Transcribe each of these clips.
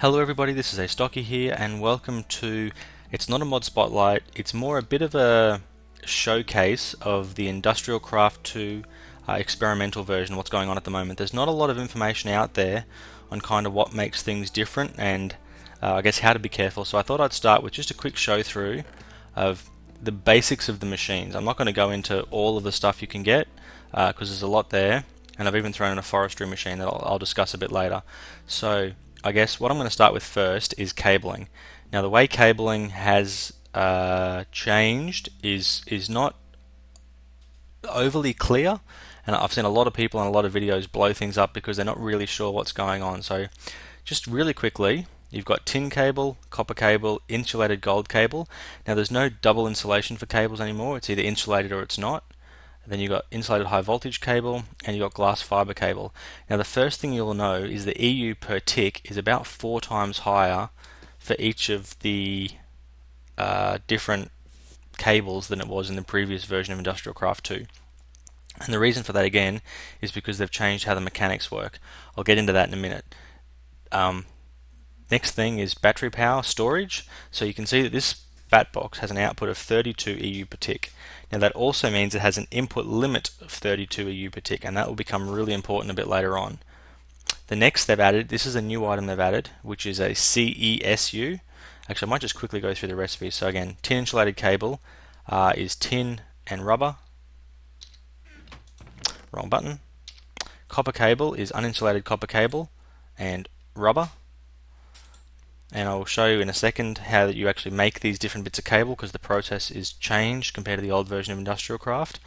Hello everybody, this is Astocky here and welcome to, it's not a mod spotlight, it's more a bit of a showcase of the Industrial Craft 2 experimental version, what's going on at the moment. There's not a lot of information out there on kind of what makes things different and I guess how to be careful, so I thought I'd start with just a quick show through of the basics of the machines. I'm not going to go into all of the stuff you can get because there's a lot there, and I've even thrown in a forestry machine that I'll discuss a bit later. So I guess what I'm going to start with first is cabling. Now the way cabling has changed is not overly clear, and I've seen a lot of people in a lot of videos blow things up because they're not really sure what's going on. So just really quickly, you've got tin cable, copper cable, insulated gold cable. Now there's no double insulation for cables anymore, it's either insulated or it's not. Then you've got insulated high voltage cable and you've got glass fiber cable. Now the first thing you'll know is the EU per tick is about 4 times higher for each of the different cables than it was in the previous version of Industrial Craft 2. And the reason for that again is because they've changed how the mechanics work. I'll get into that in a minute. Next thing is battery power storage. So you can see that this bat box has an output of 32 EU per tick. Now that also means it has an input limit of 32 EU per tick, and that will become really important a bit later on. The next they've added, this is a new item they've added, which is a CESU. Actually, I might just quickly go through the recipe. So again, tin insulated cable is tin and rubber. Wrong button. Copper cable is uninsulated copper cable and rubber. And I will show you in a second how that you actually make these different bits of cable, because the process is changed compared to the old version of Industrial Craft.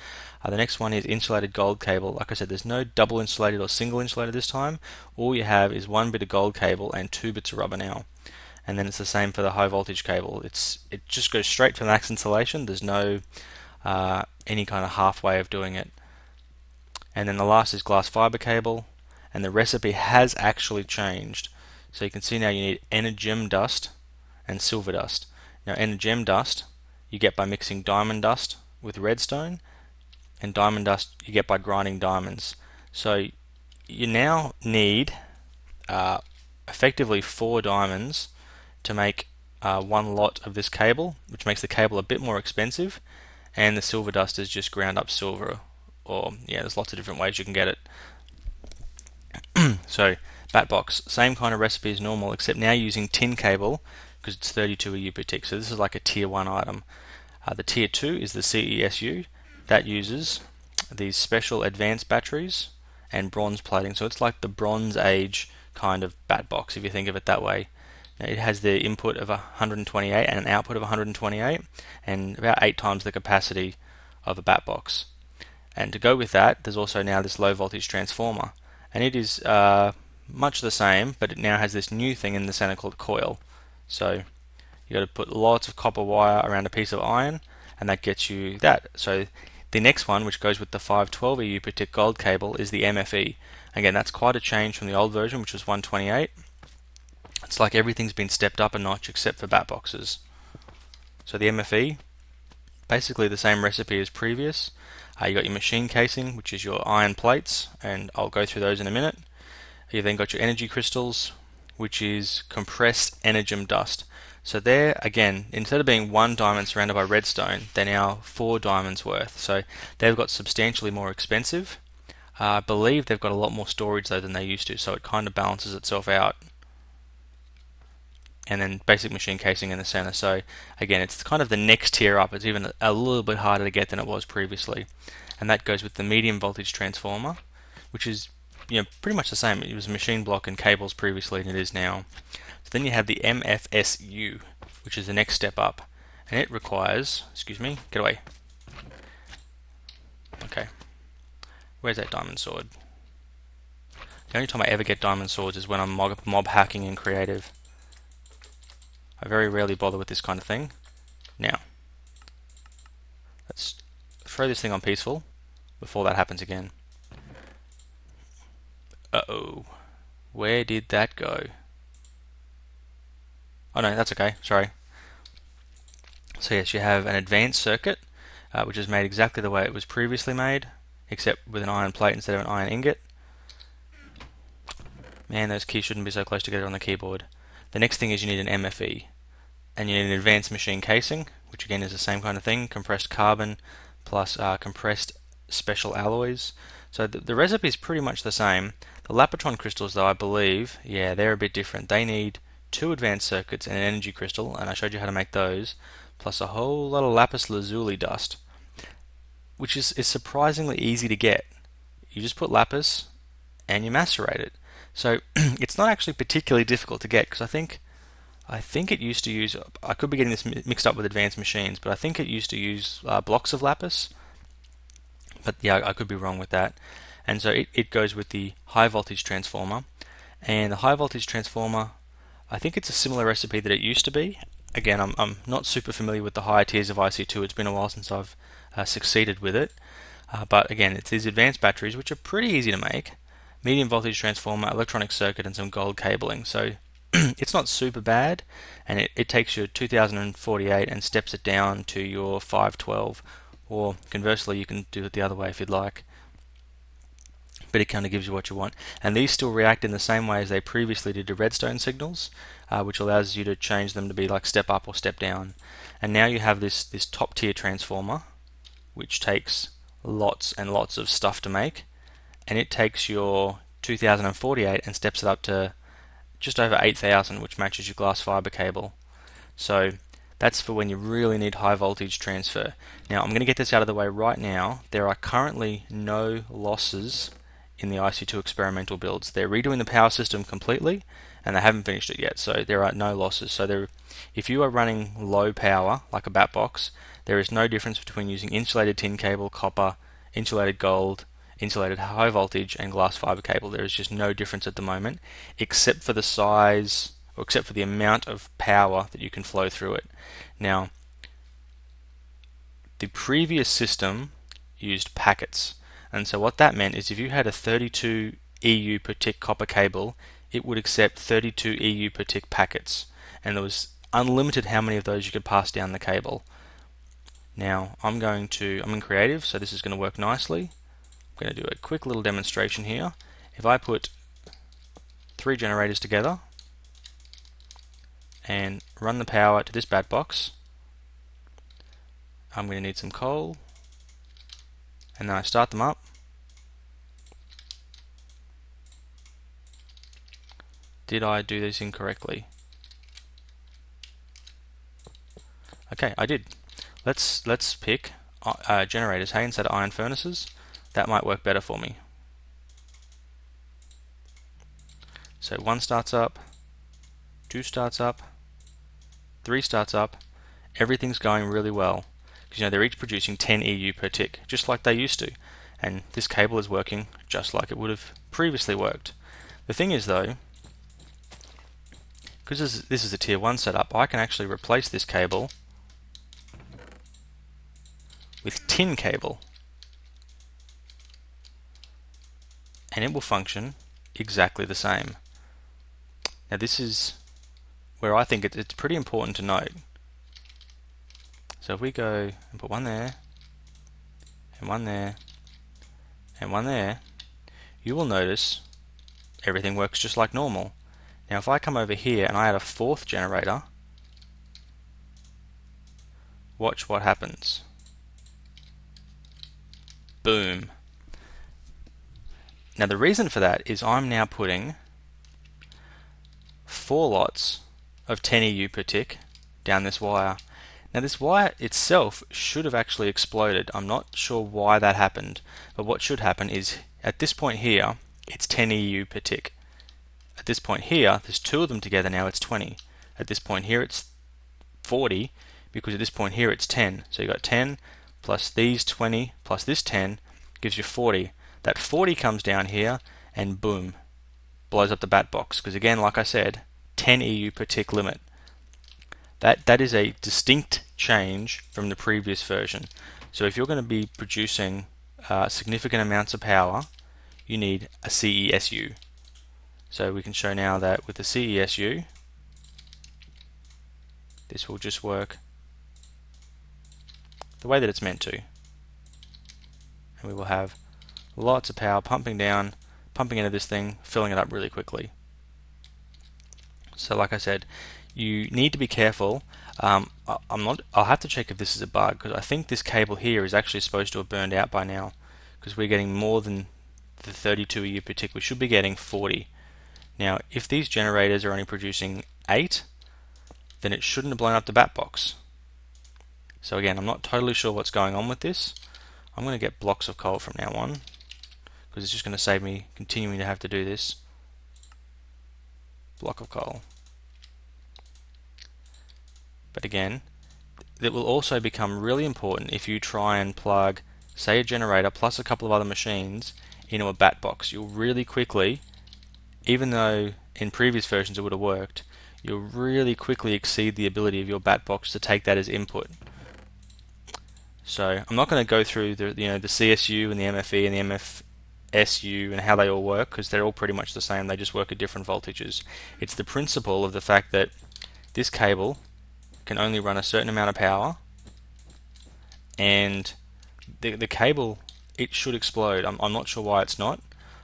The next one is insulated gold cable. Like I said, there's no double insulated or single insulated this time. All you have is 1 bit of gold cable and 2 bits of rubber now. And then it's the same for the high voltage cable. It just goes straight for max insulation. There's no any kind of halfway of doing it. And then the last is glass fiber cable, and the recipe has actually changed. So you can see now you need energem dust and silver dust. Now energem dust you get by mixing diamond dust with redstone, and diamond dust you get by grinding diamonds. So you now need effectively 4 diamonds to make 1 lot of this cable, which makes the cable a bit more expensive, and the silver dust is just ground up silver, or yeah, there's lots of different ways you can get it. So bat box, same kind of recipe as normal, except now using tin cable because it's 32 EU per tick. So this is like a tier 1 item. The tier 2 is the CESU. That uses these special advanced batteries and bronze plating. So it's like the Bronze Age kind of bat box, if you think of it that way. Now, it has the input of 128 and an output of 128, and about 8 times the capacity of a bat box. And to go with that, there's also now this low voltage transformer, and it is much the same, but it now has this new thing in the center called coil. So you got to put lots of copper wire around a piece of iron, and that gets you that. So the next one, which goes with the 512 EU per tick gold cable, is the MFE. Again, that's quite a change from the old version, which was 128. It's like everything's been stepped up a notch except for bat boxes. So the MFE, basically the same recipe as previous. You got your machine casing, which is your iron plates, and I'll go through those in a minute. You've then got your energy crystals, which is compressed energem dust. So there, again, instead of being 1 diamond surrounded by redstone, they're now 4 diamonds worth. So they've got substantially more expensive. I believe they've got a lot more storage though than they used to, so it kind of balances itself out. And then basic machine casing in the center. So again, it's kind of the next tier up. It's even a little bit harder to get than it was previously. And that goes with the medium voltage transformer, which is pretty much the same. It was machine block and cables previously, and it is now. So then you have the MFSU, which is the next step up, and it requires, excuse me, get away. Okay, where's that diamond sword? The only time I ever get diamond swords is when I'm mob hacking in creative. I very rarely bother with this kind of thing. Now, let's throw this thing on peaceful before that happens again. Uh-oh. Where did that go? Oh no, that's okay, sorry. So yes, you have an advanced circuit, which is made exactly the way it was previously made, except with an iron plate instead of an iron ingot. Man, those keys shouldn't be so close together on the keyboard. The next thing is you need an MFE, and you need an advanced machine casing, which again is the same kind of thing, compressed carbon plus compressed special alloys. So the recipe is pretty much the same. The Lapotron crystals, though, I believe, yeah, they're a bit different. They need 2 advanced circuits and an energy crystal, and I showed you how to make those, plus a whole lot of lapis lazuli dust, which is surprisingly easy to get. You just put lapis and you macerate it. So it's not actually particularly difficult to get, because I think it used to use, I could be getting this mixed up with advanced machines, but I think it used to use blocks of lapis. But yeah, I could be wrong with that. And so it goes with the high voltage transformer. And the high voltage transformer, I think it's a similar recipe that it used to be. Again, I'm not super familiar with the higher tiers of IC2. It's been a while since I've succeeded with it. But again, it's these advanced batteries, which are pretty easy to make. Medium voltage transformer, electronic circuit, and some gold cabling. So it's not super bad, and it takes your 2048 and steps it down to your 512, or conversely you can do it the other way if you'd like, but it kind of gives you what you want. And these still react in the same way as they previously did to redstone signals, which allows you to change them to be like step up or step down. And now you have this top tier transformer, which takes lots and lots of stuff to make, and it takes your 2048 and steps it up to just over 8,000, which matches your glass fiber cable. So that's for when you really need high voltage transfer. Now I'm going to get this out of the way right now. There are currently no losses in the IC2 experimental builds. They're redoing the power system completely, and they haven't finished it yet, so there are no losses. So if you are running low power, like a bat box, there is no difference between using insulated tin cable, copper, insulated gold, insulated high voltage, and glass fiber cable. There is just no difference at the moment, except for the size, or except for the amount of power that you can flow through it. Now, the previous system used packets, and so what that meant is if you had a 32 EU per tick copper cable, it would accept 32 EU per tick packets, and there was unlimited how many of those you could pass down the cable. Now I'm in creative, so this is going to work nicely. I'm going to do a quick little demonstration here. If I put 3 generators together and run the power to this bat box, I'm going to need some coal, and then I start them up. Did I do this incorrectly? Okay, I did. Let's pick generators, hey, instead of iron furnaces. That might work better for me. So 1 starts up, 2 starts up, 3 starts up. Everything's going really well, because they're each producing 10 EU per tick, just like they used to. And this cable is working just like it would have previously worked. The thing is though, because this is a tier 1 setup, I can actually replace this cable with tin cable, and it will function exactly the same. Now this is where I think it's pretty important to note. So if we go and put 1 there, and 1 there, and 1 there, you will notice everything works just like normal. Now if I come over here and I add a 4th generator, watch what happens. Boom. Now the reason for that is I'm now putting 4 lots of 10 EU per tick down this wire. Now this wire itself should have actually exploded. I'm not sure why that happened, but what should happen is at this point here it's 10 EU per tick. At this point here there's 2 of them together, now it's 20. At this point here it's 40, because at this point here it's 10. So you got 10 plus these 20 plus this 10 gives you 40. That 40 comes down here and boom, blows up the bat box, because again, like I said, 10 EU per tick limit. That is a distinct change from the previous version. So if you're going to be producing significant amounts of power, you need a CESU. So we can show now that with the CESU, this will just work the way that it's meant to. And we will have lots of power pumping down, pumping into this thing, filling it up really quickly. So like I said, you need to be careful. I'll have to check if this is a bug, because I think this cable here is actually supposed to have burned out by now, because we're getting more than the 32 EU per tick. We should be getting 40. Now, if these generators are only producing 8, then it shouldn't have blown up the bat box. So again, I'm not totally sure what's going on with this. I'm going to get blocks of coal from now on, because it's just going to save me continuing to have to do this. Block of coal. But again, it will also become really important if you try and plug, say, a generator plus a couple of other machines into a bat box. You'll really quickly, even though in previous versions it would have worked, you'll really quickly exceed the ability of your bat box to take that as input. So I'm not going to go through the CSU and the MFE and the MFSU and how they all work, because they're all pretty much the same. They just work at different voltages. It's the principle of the fact that this cable can only run a certain amount of power, and the cable, it should explode. I'm not sure why it's not.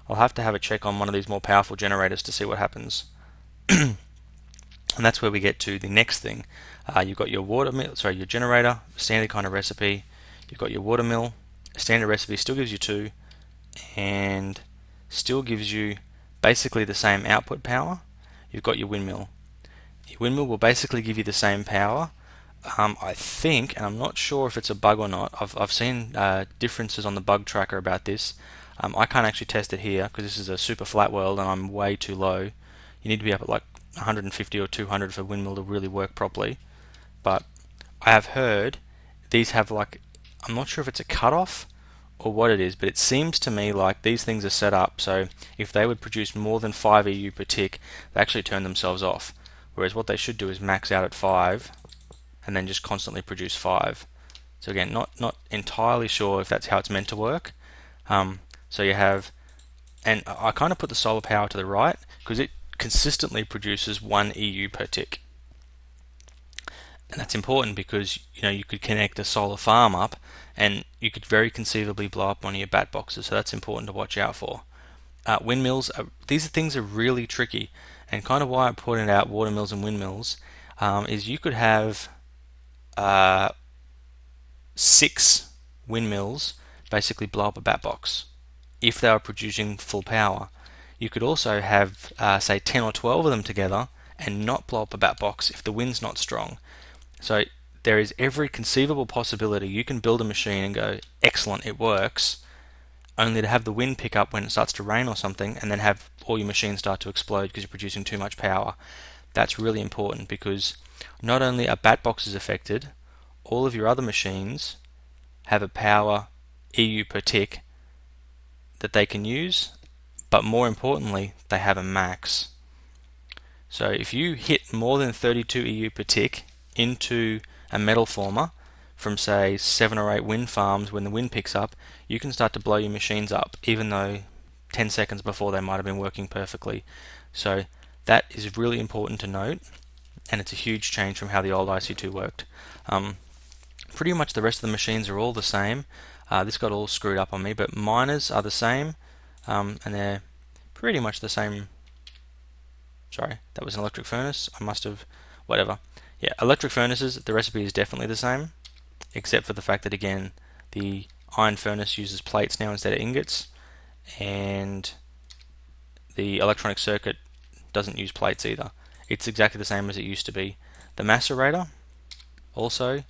I'll have to have a check on one of these more powerful generators to see what happens. And that's where we get to the next thing. You've got your your generator, standard kind of recipe. You've got your water mill. Standard recipe still gives you 2, and still gives you basically the same output power. You've got your windmill. Your windmill will basically give you the same power. I think, and I'm not sure if it's a bug or not, I've seen differences on the bug tracker about this. I can't actually test it here because this is a super flat world and I'm way too low. You need to be up at like 150 or 200 for windmill to really work properly. But I have heard these have, like, I'm not sure if it's a cutoff or what it is, but it seems to me like these things are set up so if they would produce more than 5 EU per tick, they actually turn themselves off. Whereas what they should do is max out at 5 and then just constantly produce 5. So again, not entirely sure if that's how it's meant to work. So you have, and I kind of put the solar power to the right because it consistently produces 1 EU per tick. And that's important because you could connect a solar farm up and you could very conceivably blow up one of your bat boxes, so that's important to watch out for. Windmills, these things are really tricky, and kind of why I pointed out water mills and windmills is you could have 6 windmills basically blow up a bat box if they were producing full power. You could also have say 10 or 12 of them together and not blow up a bat box if the wind's not strong. So there is every conceivable possibility you can build a machine and go, excellent, it works, only to have the wind pick up when it starts to rain or something and then have all your machines start to explode because you're producing too much power. That's really important because not only are bat boxes affected, all of your other machines have a power EU per tick that they can use, but more importantly, they have a max. So if you hit more than 32 EU per tick into a metal former from say 7 or 8 wind farms, when the wind picks up, you can start to blow your machines up, even though 10 seconds before they might have been working perfectly. So that is really important to note, and it's a huge change from how the old IC2 worked. Pretty much the rest of the machines are all the same. This got all screwed up on me, but miners are the same, and they're pretty much the same. Sorry, that was an electric furnace. I must have, whatever. Yeah, electric furnaces, the recipe is definitely the same, except for the fact that, again, the iron furnace uses plates now instead of ingots, and the electronic circuit doesn't use plates either. It's exactly the same as it used to be. The macerator, also,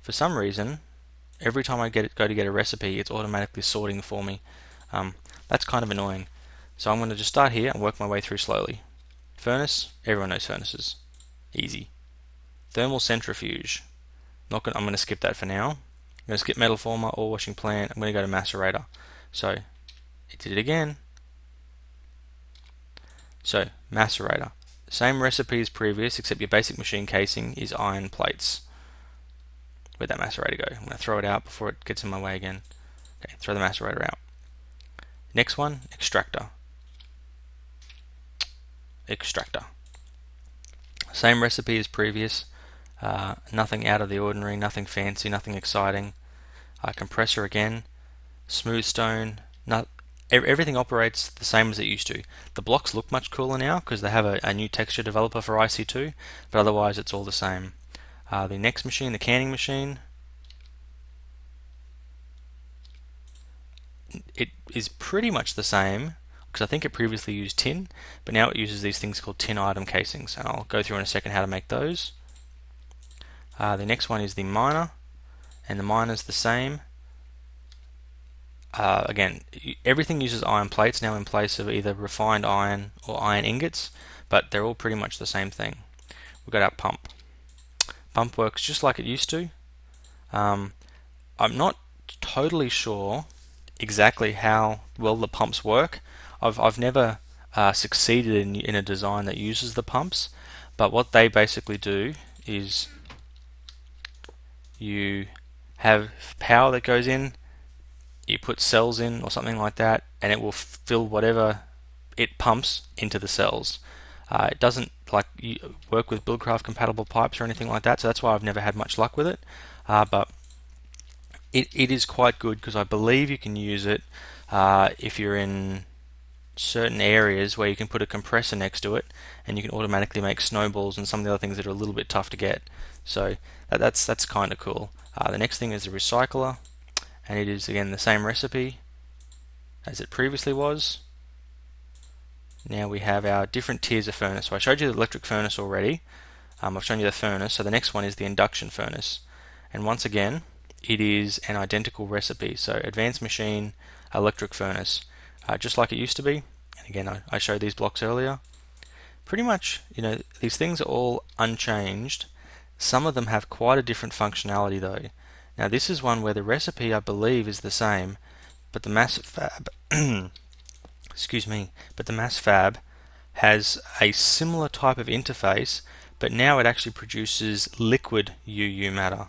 for some reason, every time I go to get a recipe, it's automatically sorting for me. That's kind of annoying. So I'm going to just start here and work my way through slowly. Furnace, everyone knows furnaces. Easy. Thermal centrifuge. I'm going to skip that for now. I'm going to skip metal former, ore washing plant. I'm going to go to macerator. So, it did it again. So, macerator. Same recipe as previous, except your basic machine casing is iron plates. Where'd that macerator go? I'm going to throw it out before it gets in my way again. Okay, throw the macerator out. Next one, extractor. Extractor. Same recipe as previous. Nothing out of the ordinary, nothing fancy, nothing exciting. Compressor again. Smooth stone. everything operates the same as it used to. The blocks look much cooler now because they have a new texture developer for IC2, but otherwise it's all the same. The next machine, the canning machine, it is pretty much the same because I think it previously used tin, but now it uses these things called tin item casings, and I'll go through in a second how to make those. The next one is the miner, and the miner's the same. Again, everything uses iron plates now in place of either refined iron or iron ingots, but they're all pretty much the same thing. We've got our pump. Pump works just like it used to. I'm not totally sure exactly how well the pumps work. I've never succeeded in a design that uses the pumps, but what they basically do is you have power that goes in, you put cells in or something like that, and it will fill whatever it pumps into the cells. It doesn't work with Buildcraft compatible pipes or anything like that, so that's why I've never had much luck with it. But it is quite good because I believe you can use it if you're in certain areas where you can put a compressor next to it and you can automatically make snowballs and some of the other things that are a little bit tough to get. So that's kind of cool. The next thing is the recycler, and it is again the same recipe as it previously was. Now we have our different tiers of furnace. So I showed you the electric furnace already. I've shown you the furnace, so the next one is the induction furnace, and once again it is an identical recipe. So advanced machine, electric furnace, just like it used to be. And again, I showed these blocks earlier. Pretty much, these things are all unchanged. Some of them have quite a different functionality though. Now this is one where the recipe I believe is the same, but the mass fab excuse me, but the mass fab has a similar type of interface, but now it actually produces liquid UU matter.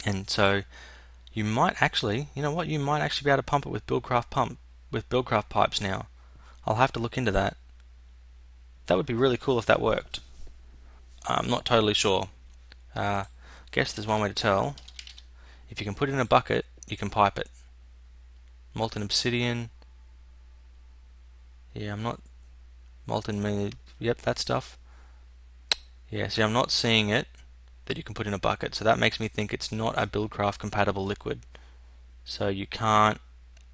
And so you might actually, you might actually be able to pump it with Buildcraft pipes now. I'll have to look into that. That would be really cool if that worked. I'm not totally sure. Guess there's one way to tell. If you can put it in a bucket, you can pipe it. Molten obsidian. Yeah, I'm not molten. Yep, that stuff. Yeah, see, I'm not seeing it that you can put in a bucket, so that makes me think it's not a Buildcraft compatible liquid. So you can't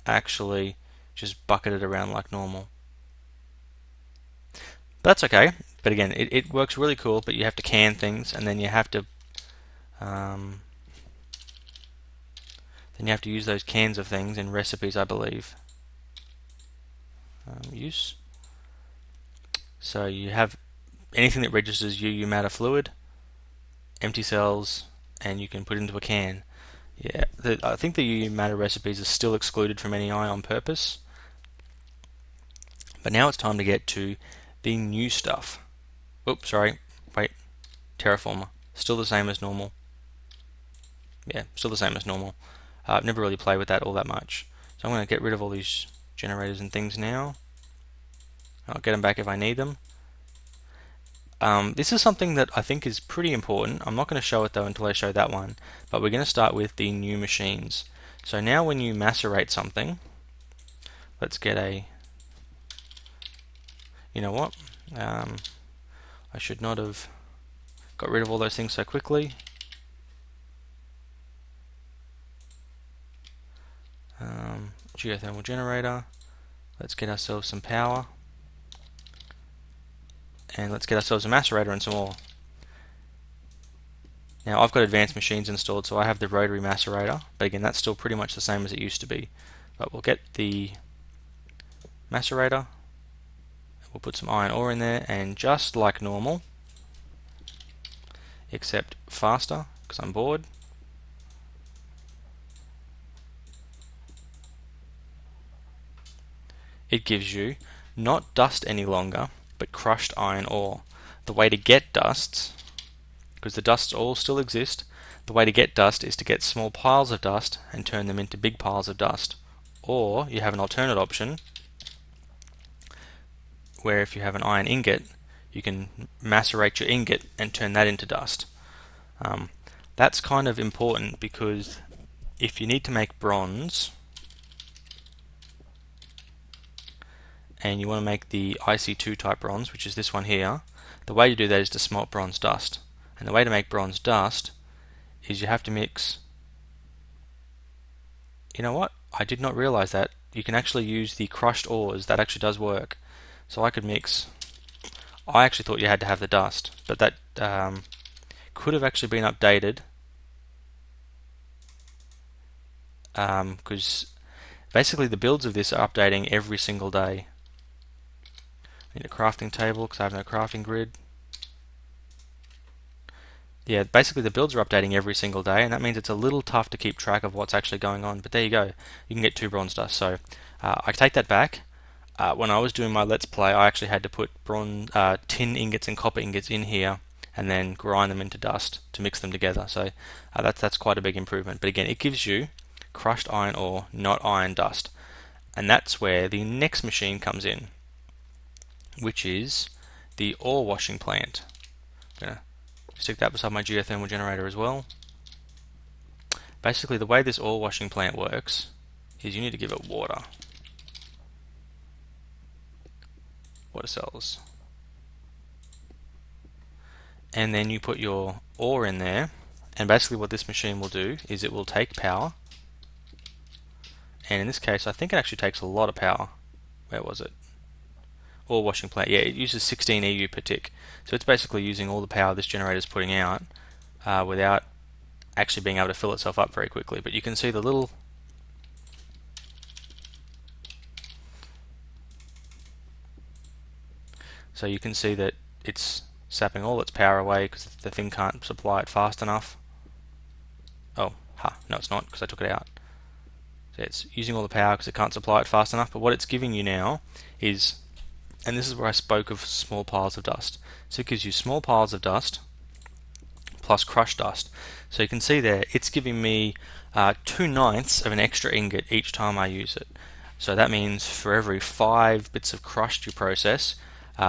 actually just bucket it around like normal. But that's okay. But again, it works really cool, but you have to can things, and then you have to use those cans of things in recipes, I believe. Use. So you have anything that registers UU matter fluid, empty cells, and you can put it into a can. Yeah, I think the UU matter recipes are still excluded from NEI on purpose. But now it's time to get to the new stuff. Oops, sorry. Wait. Terraformer. Still the same as normal. Yeah, still the same as normal. I've never really played with that all that much. So I'm going to get rid of all these generators and things now. I'll get them back if I need them. This is something that I think is pretty important. I'm not going to show it though until I show that one. But we're going to start with the new machines. So now when you macerate something, let's get a... You know what? I should not have got rid of all those things so quickly. Geothermal generator. Let's get ourselves some power. And let's get ourselves a macerator and some more. Now I've got advanced machines installed, so I have the rotary macerator, but again that's still pretty much the same as it used to be. But we'll get the macerator, we'll put some iron ore in there, and just like normal, except faster, because I'm bored, it gives you not dust any longer, but crushed iron ore. The way to get dusts, because the dusts all still exist, the way to get dust is to get small piles of dust and turn them into big piles of dust. Or you have an alternate option where if you have an iron ingot, you can macerate your ingot and turn that into dust. That's kind of important because if you need to make bronze and you want to make the IC2 type bronze, which is this one here, the way to do that is to smelt bronze dust. And the way to make bronze dust is you have to mix. You know what? I did not realize that. You can actually use the crushed ores. That actually does work. So I could mix. I actually thought you had to have the dust, but that could have actually been updated because basically the builds of this are updating every single day. I need a crafting table because I have no crafting grid. Yeah, basically the builds are updating every single day, and that means it's a little tough to keep track of what's actually going on. But there you go, you can get 2 bronze dust. So I take that back. When I was doing my Let's Play, I actually had to put tin ingots and copper ingots in here and then grind them into dust to mix them together. So that's quite a big improvement. But again, it gives you crushed iron ore, not iron dust. And that's where the next machine comes in, which is the ore washing plant. I'm going to stick that beside my geothermal generator as well. Basically, the way this ore washing plant works is you need to give it water. Water cells. And then you put your ore in there, and basically what this machine will do is it will take power, and in this case I think it actually takes a lot of power. Where was it? Ore washing plant. Yeah, it uses 16 EU per tick, so it's basically using all the power this generator is putting out without actually being able to fill itself up very quickly. But you can see the little so you can see that it's sapping all its power away because the thing can't supply it fast enough. Oh, no it's not, because I took it out. So it's using all the power because it can't supply it fast enough, but what it's giving you now is, and this is where I spoke of small piles of dust. So it gives you small piles of dust plus crushed dust. So you can see there, it's giving me 2/9 of an extra ingot each time I use it. So that means for every 5 bits of crushed you process,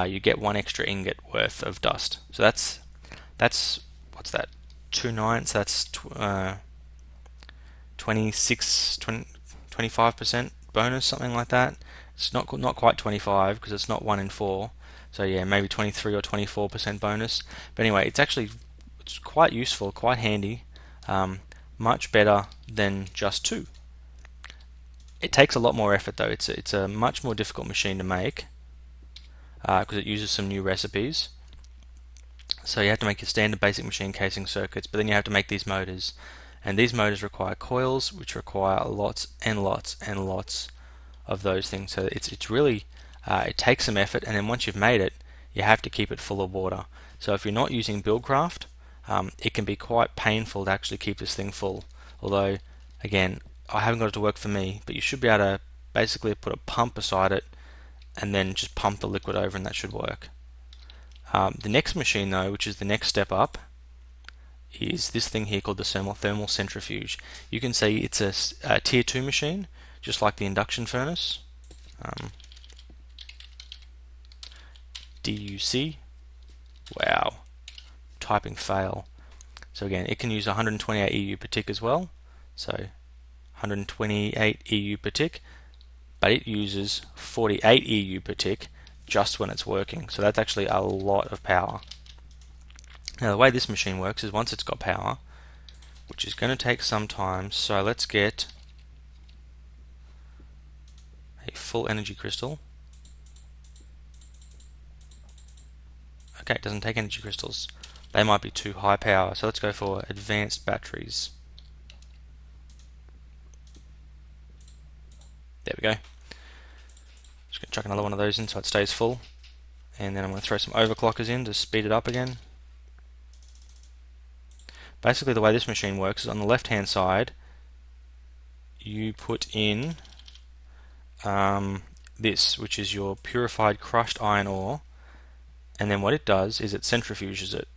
you get 1 extra ingot worth of dust. So that's what's that? 2/9. That's 25% bonus, something like that. It's not quite 25 because it's not 1 in 4. So yeah, maybe 23 or 24% bonus. But anyway, it's quite useful, quite handy, much better than just 2. It takes a lot more effort though. It's a much more difficult machine to make because it uses some new recipes. So you have to make your standard basic machine casing circuits, but then you have to make these motors, and these motors require coils, which require lots and lots and lots of those things. So it's really it takes some effort, and then once you've made it, you have to keep it full of water. So if you're not using Buildcraft, it can be quite painful to actually keep this thing full. Although, again, I haven't got it to work for me, but you should be able to basically put a pump beside it and then just pump the liquid over, and that should work. The next machine though, which is the next step up, is this thing here called the thermal centrifuge. You can see it's a tier 2 machine, just like the induction furnace. DUC. Wow. Typing fail. So again, it can use 128 EU per tick as well. So 128 EU per tick, but it uses 48 EU per tick just when it's working. So that's actually a lot of power. Now the way this machine works is once it's got power, which is going to take some time, so let's get a full energy crystal. Okay, it doesn't take energy crystals. They might be too high power, so let's go for advanced batteries. There we go. Just going to chuck another one of those in so it stays full, and then I'm going to throw some overclockers in to speed it up again. Basically the way this machine works is on the left hand side you put in this, which is your purified crushed iron ore, and then what it does is it centrifuges it.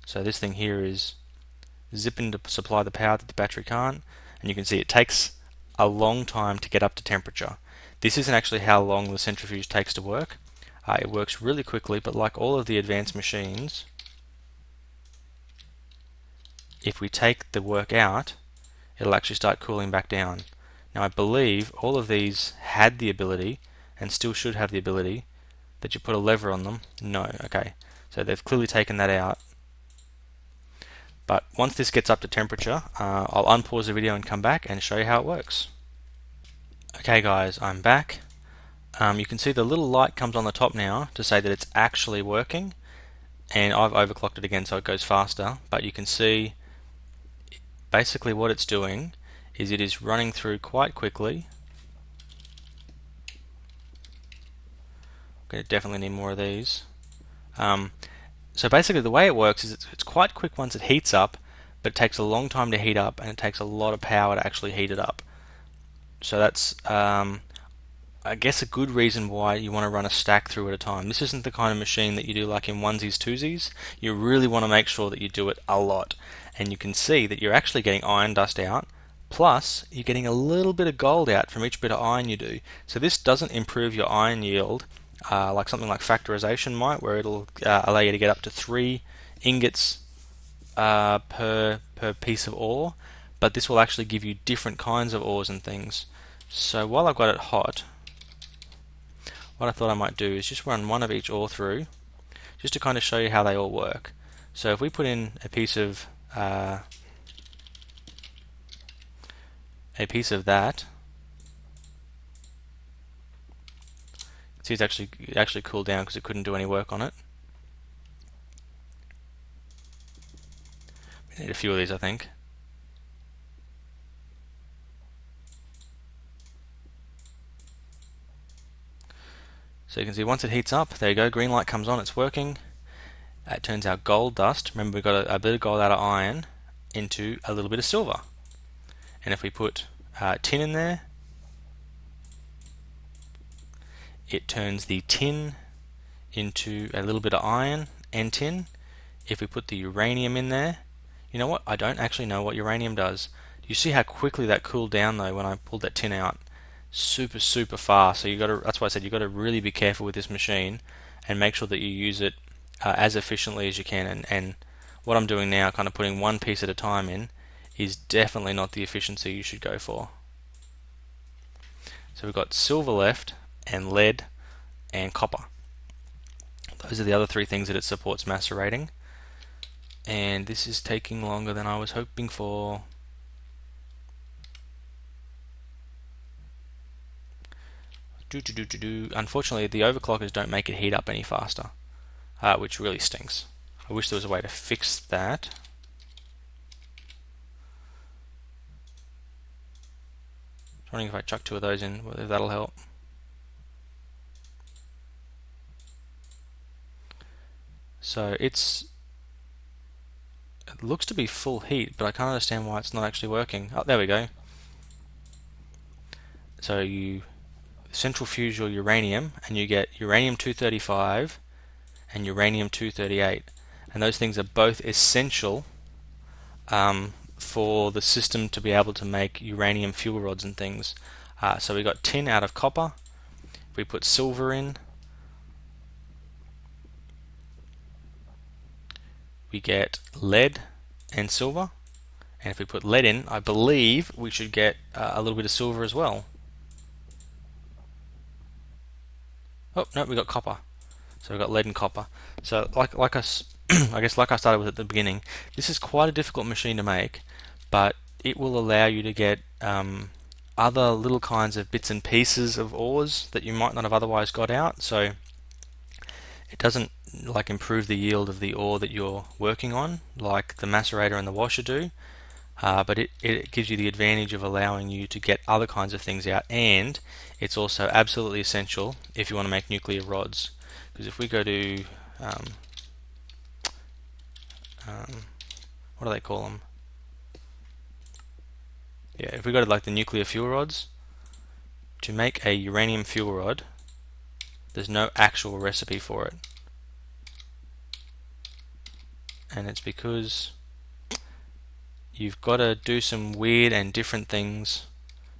So this thing here is zipping to supply the power that the battery can't, and you can see it takes a long time to get up to temperature. This isn't actually how long the centrifuge takes to work. It works really quickly, but like all of the advanced machines, if we take the work out, it'll actually start cooling back down. Now I believe all of these had the ability, and still should have the ability, that you put a lever on them. No, okay. So they've clearly taken that out. But once this gets up to temperature, I'll unpause the video and come back and show you how it works. Okay guys, I'm back. You can see the little light comes on the top now to say that it's actually working, and I've overclocked it again so it goes faster, but you can see basically what it's doing is it is running through quite quickly. Going to definitely need more of these. So basically the way it works is it's quite quick once it heats up, but it takes a long time to heat up and it takes a lot of power to actually heat it up. So that's I guess a good reason why you want to run a stack through at a time. This isn't the kind of machine that you do like in onesies, twosies. You really want to make sure that you do it a lot. And you can see that you're actually getting iron dust out, plus you're getting a little bit of gold out from each bit of iron you do. So this doesn't improve your iron yield like something like factorization might, where it'll allow you to get up to 3 ingots per piece of ore, but this will actually give you different kinds of ores and things. So while I've got it hot, what I thought I might do is just run one of each ore through, just to kind of show you how they all work. So if we put in a piece of that, see it actually cooled down because it couldn't do any work on it. We need a few of these, I think. So you can see once it heats up, there you go, green light comes on, it's working. It turns our gold dust, remember we've got a bit of gold out of iron, into a little bit of silver. And if we put tin in there, it turns the tin into a little bit of iron and tin. If we put the uranium in there, you know what, I don't actually know what uranium does. You see how quickly that cooled down though when I pulled that tin out? Super fast. So that's why I said you've got to really be careful with this machine and make sure that you use it as efficiently as you can. And what I'm doing now, kind of putting one piece at a time in, is definitely not the efficiency you should go for. So we've got silver left, and lead, and copper. Those are the other 3 things that it supports macerating. And this is taking longer than I was hoping for. Unfortunately, the overclockers don't make it heat up any faster, which really stinks. I wish there was a way to fix that. I'm wondering if I chuck 2 of those in, whether that'll help. So it looks to be full heat, but I can't understand why it's not actually working. Oh, there we go. So you centrifuge your uranium, and you get uranium-235 and uranium-238, and those things are both essential for the system to be able to make uranium fuel rods and things. So we got tin out of copper. If we put silver in, we get lead and silver, and if we put lead in, I believe we should get a little bit of silver as well. Oh no, we got copper. So we got lead and copper. So like I guess like I started with at the beginning, this is quite a difficult machine to make, but it will allow you to get other little kinds of bits and pieces of ores that you might not have otherwise got out. So it doesn't like improve the yield of the ore that you're working on like the macerator and the washer do, but it gives you the advantage of allowing you to get other kinds of things out, and it's also absolutely essential if you want to make nuclear rods. Because if we go to what do they call them? Yeah, if we go to like the nuclear fuel rods, to make a uranium fuel rod, there's no actual recipe for it. And it's because you've got to do some weird and different things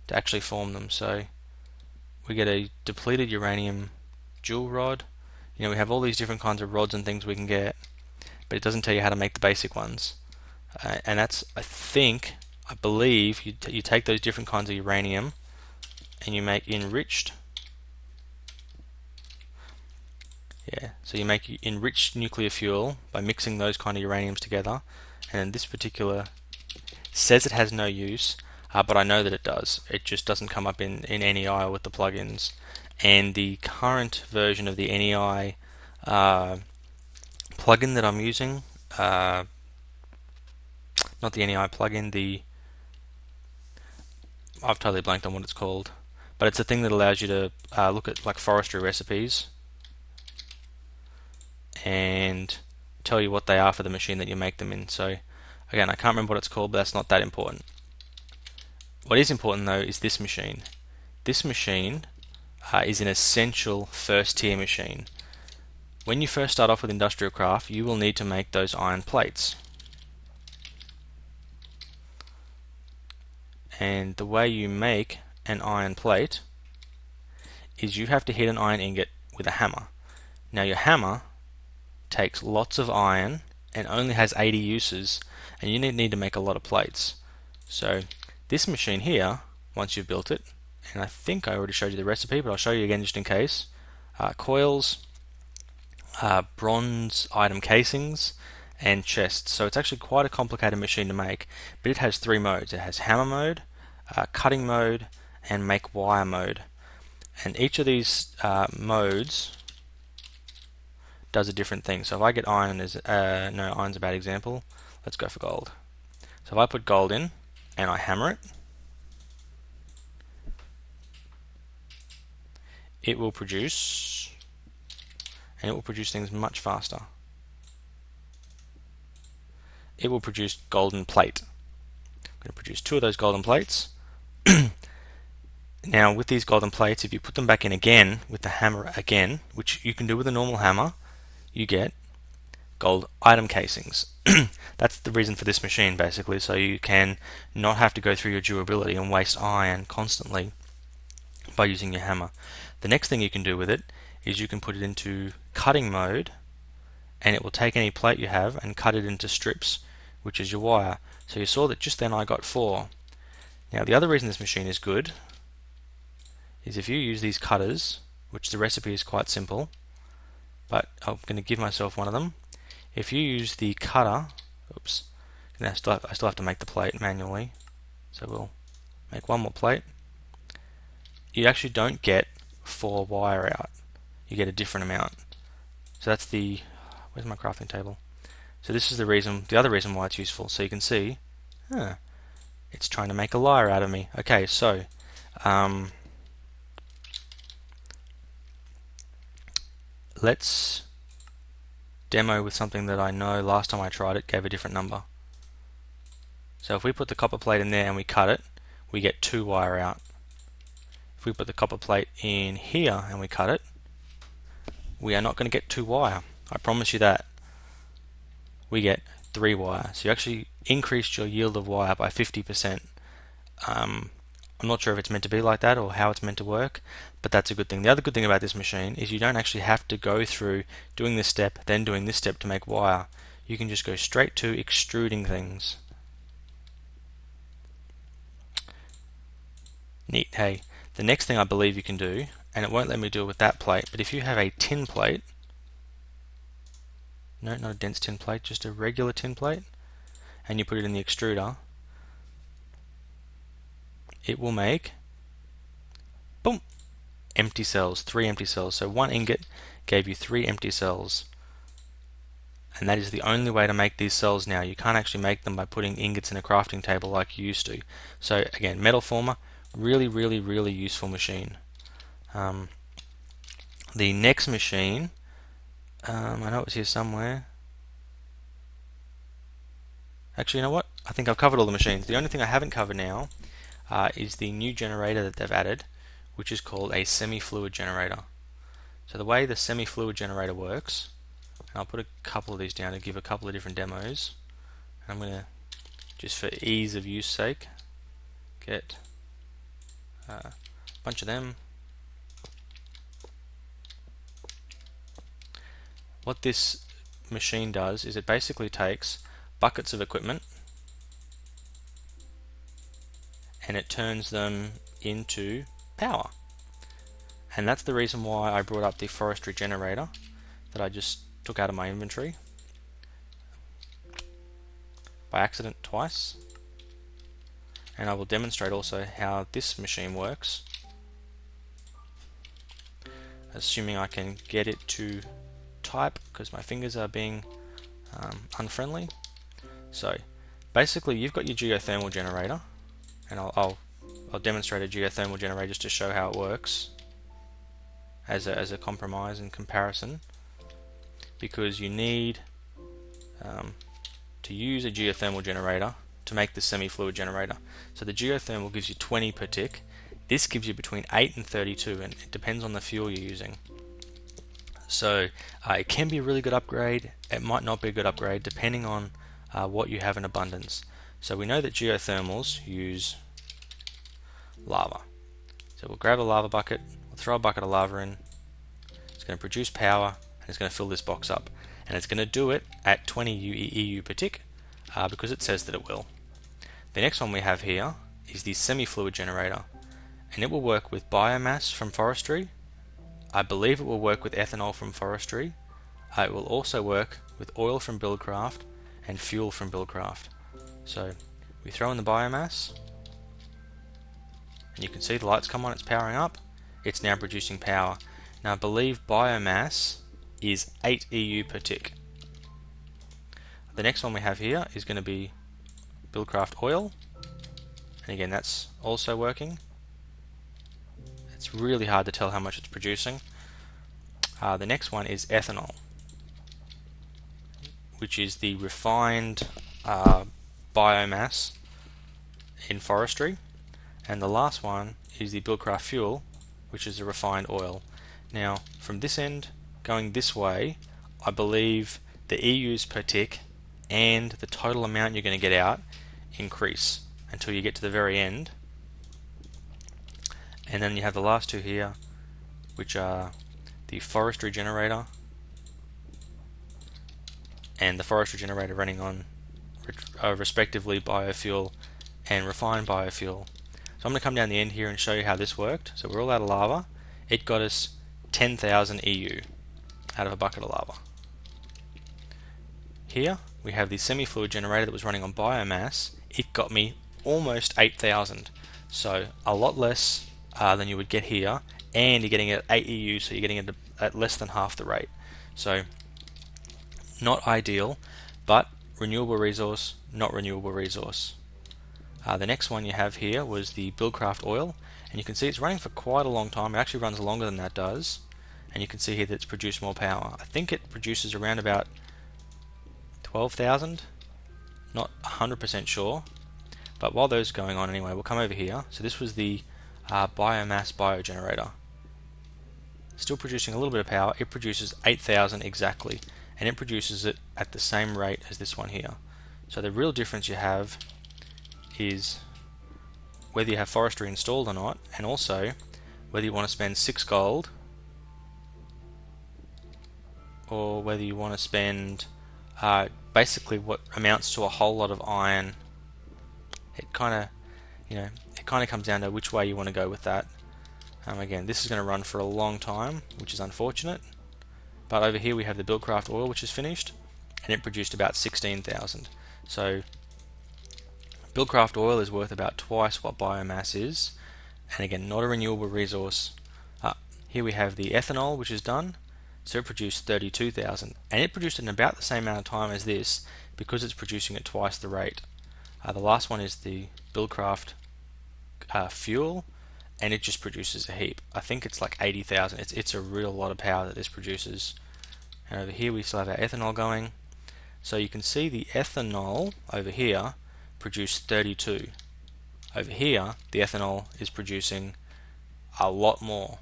to actually form them. So we get a depleted uranium jewel rod. You know, we have all these different kinds of rods and things we can get, but it doesn't tell you how to make the basic ones. and that's, I believe, you take those different kinds of uranium and you make enriched. Yeah, so you make enriched nuclear fuel by mixing those kind of uraniums together, and this particular says it has no use, but I know that it does. It just doesn't come up in NEI with the plugins. And the current version of the NEI plugin that I'm using, not the NEI plugin, I've totally blanked on what it's called, but it's a thing that allows you to look at like forestry recipes and tell you what they are for the machine that you make them in. So again, I can't remember what it's called, but that's not that important. What is important though is this machine. This machine is an essential first tier machine. When you first start off with industrial craft, you will need to make those iron plates. And the way you make an iron plate is you have to hit an iron ingot with a hammer. Now your hammer takes lots of iron and only has 80 uses, and you need to make a lot of plates. So this machine here, once you've built it, and I think I already showed you the recipe, but I'll show you again just in case. Coils, bronze item casings, and chests. So it's actually quite a complicated machine to make, but it has 3 modes. It has hammer mode, cutting mode, and make wire mode. And each of these modes does a different thing. So if I get iron, no, iron's a bad example. Let's go for gold. So if I put gold in and I hammer it, it will produce, and it will produce things much faster. It will produce golden plate. I'm going to produce 2 of those golden plates. Now with these golden plates, if you put them back in again with the hammer again, which you can do with a normal hammer, you get gold item casings. That's the reason for this machine basically, so you can not have to go through your durability and waste iron constantly by using your hammer. The next thing you can do with it is you can put it into cutting mode, and it will take any plate you have and cut it into strips, which is your wire. So you saw that just then I got 4. Now the other reason this machine is good is if you use these cutters, which the recipe is quite simple, but I'm going to give myself one of them. If you use the cutter, oops, I still have to make the plate manually, so we'll make one more plate. You actually don't get 4 wire out, you get a different amount. So that's the, where's my crafting table? So this is the other reason why it's useful. So you can see, it's trying to make a liar out of me. Okay, so let's demo with something that I know last time I tried it gave a different number. So if we put the copper plate in there and we cut it, we get 2 wire out. If we put the copper plate in here and we cut it, we are not going to get 2 wire. I promise you that. We get 3 wire. So you actually increased your yield of wire by 50%. I'm not sure if it's meant to be like that or how it's meant to work, but that's a good thing. The other good thing about this machine is you don't actually have to go through doing this step, then doing this step to make wire. You can just go straight to extruding things. Neat. Hey, the next thing I believe you can do, and it won't let me do it with that plate, but if you have a tin plate, no, not a dense tin plate, just a regular tin plate, and you put it in the extruder, it will make, boom, empty cells, 3 empty cells. So 1 ingot gave you 3 empty cells. And that is the only way to make these cells now. You can't actually make them by putting ingots in a crafting table like you used to. So again, metal former, really, really, really useful machine. The next machine, I know it was here somewhere. Actually, you know what? I think I've covered all the machines. The only thing I haven't covered now is the new generator that they've added, which is called a semi-fluid generator. So the way the semi-fluid generator works, and I'll put a couple of these down to give a couple of different demos. I'm going to, just for ease of use sake, get a bunch of them. What this machine does is it basically takes buckets of equipment, and it turns them into power. And that's the reason why I brought up the forestry generator that I just took out of my inventory by accident twice. And I will demonstrate also how this machine works, assuming I can get it to type, because my fingers are being unfriendly. So basically you've got your geothermal generator, and I'll demonstrate a geothermal generator just to show how it works as a compromise and comparison, because you need to use a geothermal generator to make the semi-fluid generator. So the geothermal gives you 20 per tick. This gives you between 8 and 32, and it depends on the fuel you're using. So it can be a really good upgrade, it might not be a good upgrade depending on what you have in abundance. So we know that geothermals use lava. So we'll grab a lava bucket, we'll throw a bucket of lava in, it's going to produce power, and it's going to fill this box up. And it's going to do it at 20 EU per tick because it says that it will. The next one we have here is the semi-fluid generator, and it will work with biomass from forestry. I believe it will work with ethanol from forestry. It will also work with oil from Buildcraft and fuel from Buildcraft. So we throw in the biomass, and you can see the lights come on, it's powering up. It's now producing power. Now I believe biomass is 8 EU per tick. The next one we have here is going to be Buildcraft oil, and again that's also working. It's really hard to tell how much it's producing. The next one is ethanol, which is the refined biomass in forestry, and the last one is the Buildcraft fuel, which is a refined oil. Now from this end going this way, I believe the EUs per tick and the total amount you're going to get out increase until you get to the very end. And then you have the last two here, which are the forestry generator and the forestry generator running on respectively biofuel and refined biofuel. So I'm going to come down the end here and show you how this worked. So we're all out of lava. It got us 10,000 EU out of a bucket of lava. Here we have the semi-fluid generator that was running on biomass. It got me almost 8,000, so a lot less than you would get here, and you're getting it at 8 EU, so you're getting it at less than half the rate. So not ideal, but renewable resource, not renewable resource. The next one you have here was the Buildcraft oil, and you can see it's running for quite a long time. It actually runs longer than that does, and you can see here that it's produced more power. I think it produces around about 12,000, not 100% sure, but while those are going on anyway, we'll come over here. So this was the biomass biogenerator. Still producing a little bit of power. It produces 8,000 exactly, and it produces it at the same rate as this one here. So the real difference you have is whether you have forestry installed or not, and also whether you want to spend 6 gold or whether you want to spend basically what amounts to a whole lot of iron. It kind of comes down to which way you want to go with that. Again, this is going to run for a long time, which is unfortunate. But over here we have the Buildcraft oil, which is finished, and it produced about 16,000. So Buildcraft oil is worth about twice what biomass is, and again, not a renewable resource. Here we have the ethanol, which is done. So it produced 32,000, and it produced it in about the same amount of time as this because it's producing at twice the rate. The last one is the Buildcraft fuel, and it just produces a heap. I think it's like 80,000. It's a real lot of power that this produces. And over here we still have our ethanol going. So you can see the ethanol over here produced 32. Over here the ethanol is producing a lot more.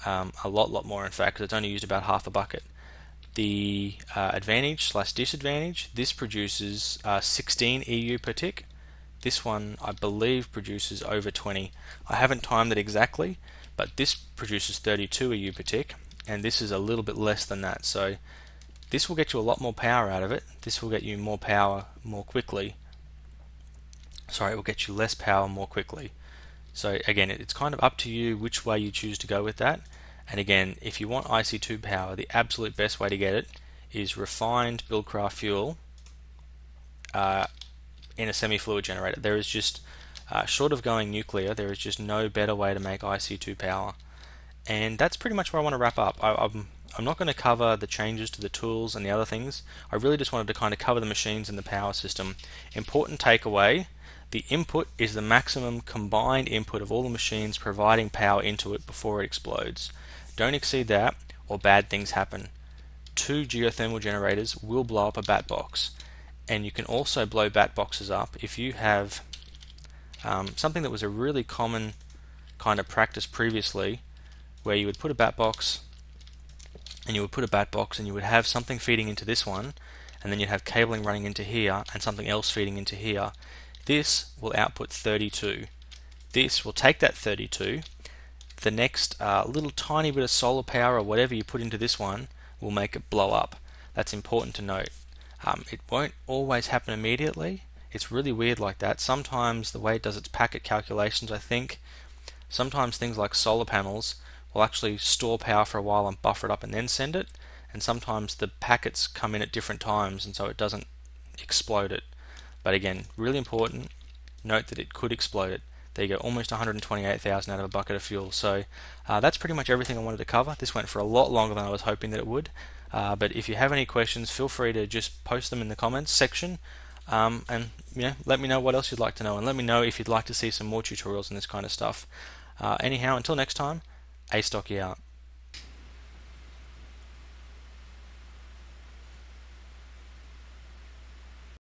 A lot more in fact, because it's only used about half a bucket. The advantage / disadvantage, this produces 16 EU per tick. This one I believe produces over 20. I haven't timed it exactly, but this produces 32 EU per tick, and this is a little bit less than that. So this will get you a lot more power out of it. This will get you more power more quickly. Sorry, it will get you less power more quickly. So again, it's kind of up to you which way you choose to go with that. And again, if you want IC2 power, the absolute best way to get it is refined Buildcraft fuel in a semi-fluid generator. There is just, short of going nuclear, there is just no better way to make IC2 power. And that's pretty much where I want to wrap up. I'm not going to cover the changes to the tools and the other things. I really just wanted to kind of cover the machines and the power system. Important takeaway, the input is the maximum combined input of all the machines providing power into it before it explodes. Don't exceed that or bad things happen. 2 geothermal generators will blow up a bat box. And you can also blow bat boxes up if you have something that was a really common kind of practice previously, where you would put a bat box and you would have something feeding into this one, and then you'd have cabling running into here and something else feeding into here. This will output 32. This will take that 32. The next little tiny bit of solar power or whatever you put into this one will make it blow up. That's important to note. It won't always happen immediately. It's really weird like that. Sometimes the way it does its packet calculations, I think, sometimes things like solar panels will actually store power for a while and buffer it up and then send it, and sometimes the packets come in at different times and so it doesn't explode it. But again, really important, note that it could explode it. There you go, almost 128,000 out of a bucket of fuel. So that's pretty much everything I wanted to cover. This went for a lot longer than I was hoping that it would. But if you have any questions, feel free to just post them in the comments section, and let me know what else you'd like to know, and let me know if you'd like to see some more tutorials on this kind of stuff. Anyhow, until next time, Astocky out.